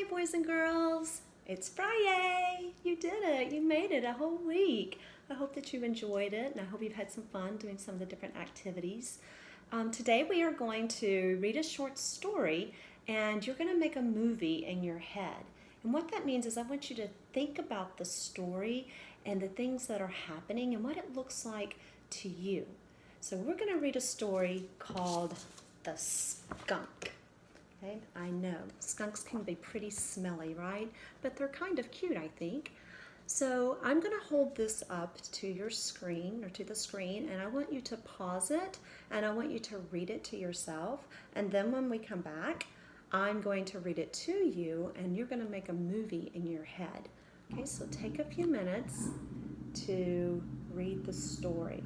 Hi, boys and girls. It's Friday. You did it. You made it a whole week. I hope that you enjoyed it, and I hope you've had some fun doing some of the different activities. Today we are going to read a short story, and you're going to make a movie in your head. And what that means is I want you to think about the story and the things that are happening and what it looks like to you. So we're going to read a story called The Skunk. Okay, I know skunks can be pretty smelly, right? But they're kind of cute, I think. So I'm going to hold this up to your screen or to the screen, and I want you to pause it and I want you to read it to yourself. And then when we come back, I'm going to read it to you and you're going to make a movie in your head. Okay, so take a few minutes to read the story.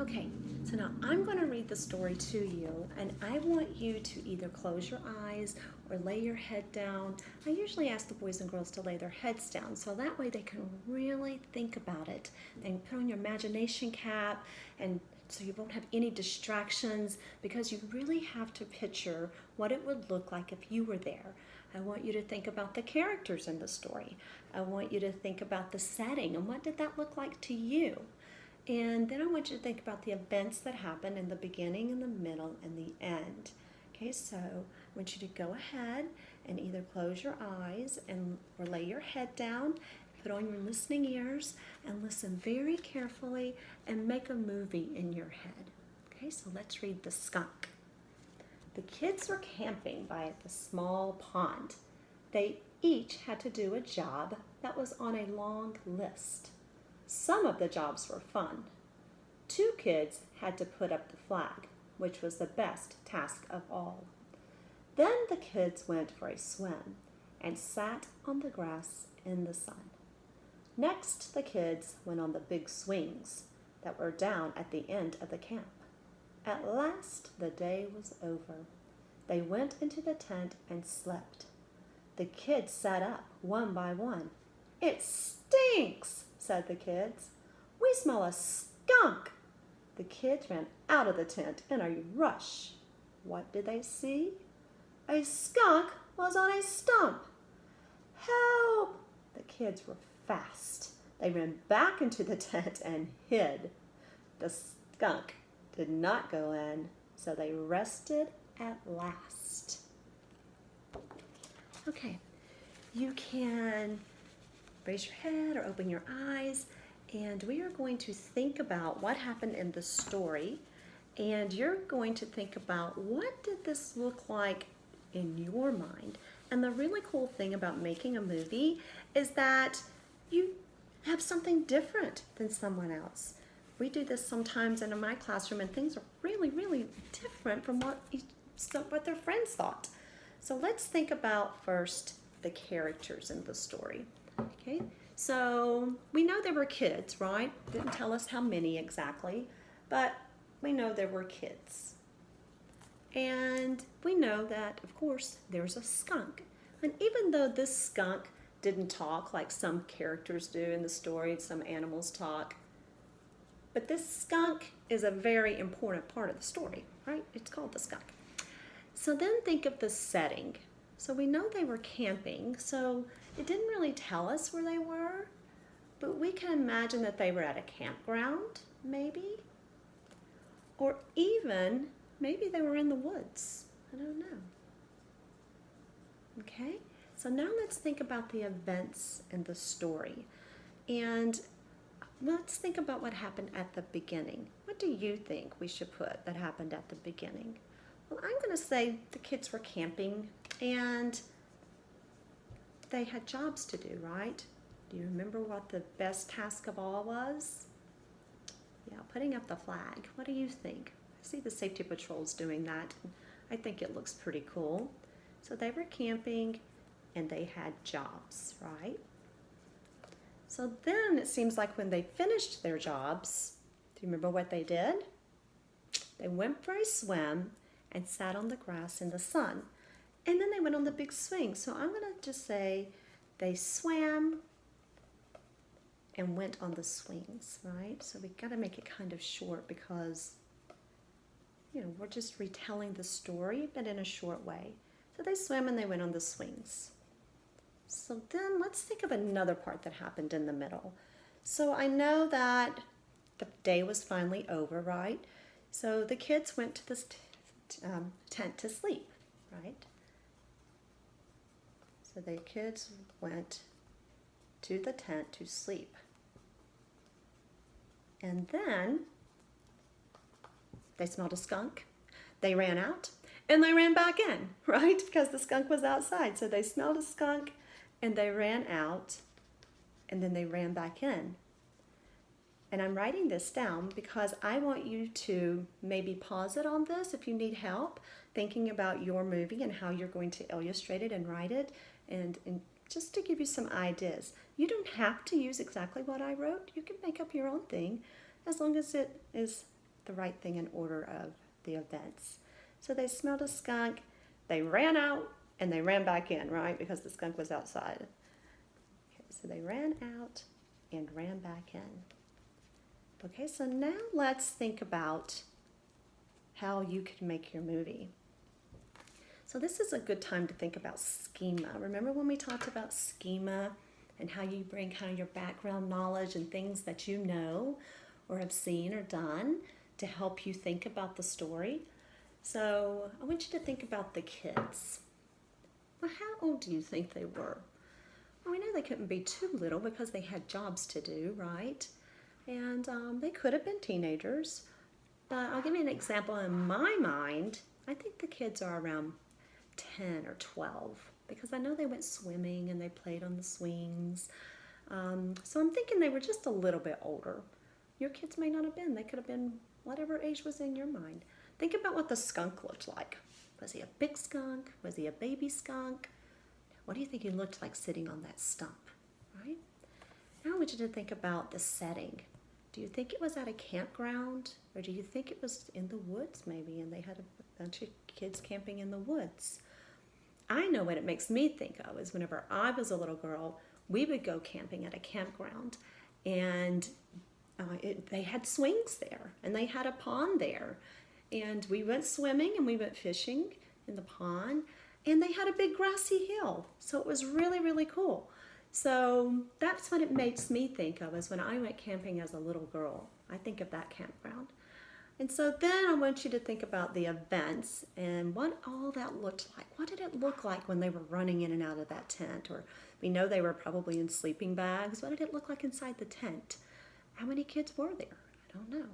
Okay, so now I'm going to read the story to you, and I want you to either close your eyes or lay your head down. I usually ask the boys and girls to lay their heads down, so that way they can really think about it. Then put on your imagination cap, and so you won't have any distractions, because you really have to picture what it would look like if you were there. I want you to think about the characters in the story. I want you to think about the setting and what did that look like to you. And then I want you to think about the events that happen in the beginning, in the middle, and the end. Okay, so I want you to go ahead and either close your eyes or lay your head down, put on your listening ears, and listen very carefully and make a movie in your head. Okay, so let's read The Skunk. The kids were camping by the small pond. They each had to do a job that was on a long list. Some of the jobs were fun. 2 kids had to put up the flag, which was the best task of all. Then the kids went for a swim and sat on the grass in the sun. Next, the kids went on the big swings that were down at the end of the camp. At last, the day was over. They went into the tent and slept. The kids sat up one by one. "It stinks," said the kids. "We smell a skunk." The kids ran out of the tent in a rush. What did they see? A skunk was on a stump. "Help!" The kids were fast. They ran back into the tent and hid. The skunk did not go in, so they rested at last. Okay, you can raise your head or open your eyes, and we are going to think about what happened in the story, and you're going to think about what did this look like in your mind. And the really cool thing about making a movie is that you have something different than someone else. We do this sometimes in my classroom, and things are really, really different from what their friends thought. So let's think about first the characters in the story. Okay, so we know there were kids, right? Didn't tell us how many exactly, but we know there were kids. And we know that, of course, there's a skunk. And even though this skunk didn't talk like some characters do in the story, some animals talk, but this skunk is a very important part of the story, right? It's called the skunk. So then think of the setting. So we know they were camping, so it didn't really tell us where they were, but we can imagine that they were at a campground, maybe, or even maybe they were in the woods. I don't know. Okay, so now let's think about the events in the story, and let's think about what happened at the beginning. What do you think we should put that happened at the beginning? Well, I'm going to say the kids were camping and they had jobs to do, right? Do you remember what the best task of all was? Yeah, putting up the flag. What do you think? I see the safety patrols doing that. I think it looks pretty cool. So they were camping and they had jobs, right? So then it seems like when they finished their jobs, do you remember what they did? They went for a swim and sat on the grass in the sun. And then they went on the big swing. So I'm going to just say they swam and went on the swings, right? So we got to make it kind of short because, we're just retelling the story, but in a short way. So they swam and they went on the swings. So then let's think of another part that happened in the middle. So I know that the day was finally over, right? So the kids went to this tent to sleep, right? So the kids went to the tent to sleep. And then they smelled a skunk. They ran out and they ran back in, right? Because the skunk was outside. So they smelled a skunk and they ran out and then they ran back in. And I'm writing this down because I want you to maybe pause it on this if you need help thinking about your movie and how you're going to illustrate it and write it, and just to give you some ideas. You don't have to use exactly what I wrote. You can make up your own thing as long as it is the right thing in order of the events. So they smelled a skunk, they ran out, and they ran back in, right? Because the skunk was outside. Okay, so they ran out and ran back in. Okay, so now let's think about how you can make your movie. So this is a good time to think about schema. Remember when we talked about schema and how you bring kind of your background knowledge and things that you know or have seen or done to help you think about the story? So I want you to think about the kids. Well, how old do you think they were? Well, we know they couldn't be too little because they had jobs to do, right? And they could have been teenagers. But I'll give you an example. In my mind, I think the kids are around 10 or 12 because I know they went swimming and they played on the swings. So I'm thinking they were just a little bit older. Your kids may not have been. They could have been whatever age was in your mind. Think about what the skunk looked like. Was he a big skunk? Was he a baby skunk? What do you think he looked like sitting on that stump, right? Now I want you to think about the setting. Do you think it was at a campground, or do you think it was in the woods maybe, and they had a bunch of kids camping in the woods? I know what it makes me think of is whenever I was a little girl, we would go camping at a campground, and they had swings there, and they had a pond there, and we went swimming and we went fishing in the pond, and they had a big grassy hill, so it was really, really cool. So that's what it makes me think of is when I went camping as a little girl. I think of that campground. And so then I want you to think about the events and what all that looked like. What did it look like when they were running in and out of that tent? Or we know they were probably in sleeping bags. What did it look like inside the tent? How many kids were there? I don't know.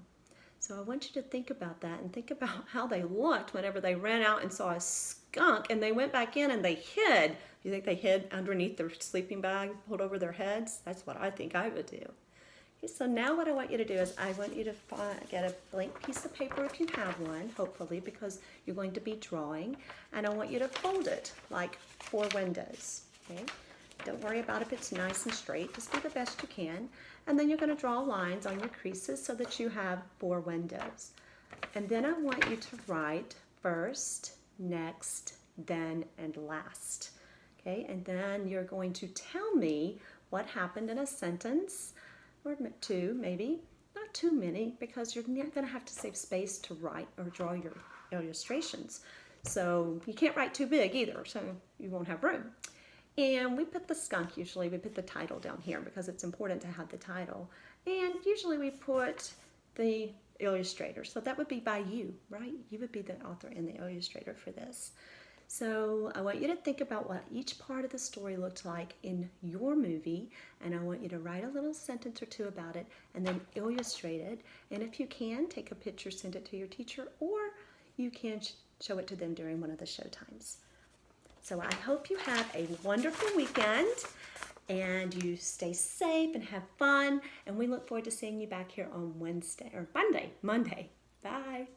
So I want you to think about that and think about how they looked whenever they ran out and saw a skunk and they went back in and they hid. Do you think they hid underneath their sleeping bag, pulled over their heads? That's what I think I would do. Okay, so now what I want you to do is I want you to get a blank piece of paper if you have one, hopefully, because you're going to be drawing. And I want you to fold it like 4 windows. Okay? Don't worry about if it's nice and straight. Just do the best you can. And then you're going to draw lines on your creases so that you have 4 windows. And then I want you to write first, next, then, and last. Okay, and then you're going to tell me what happened in a sentence, or 2 maybe, not too many, because you're not going to have to save space to write or draw your illustrations. So you can't write too big either, so you won't have room. And we put the skunk, usually we put the title down here because it's important to have the title. And usually we put the illustrator. So that would be by you, right? You would be the author and the illustrator for this. So I want you to think about what each part of the story looked like in your movie, and I want you to write a little sentence or 2 about it and then illustrate it. And if you can, take a picture, send it to your teacher, or you can show it to them during one of the show times. So I hope you have a wonderful weekend and you stay safe and have fun. And we look forward to seeing you back here on Monday. Bye.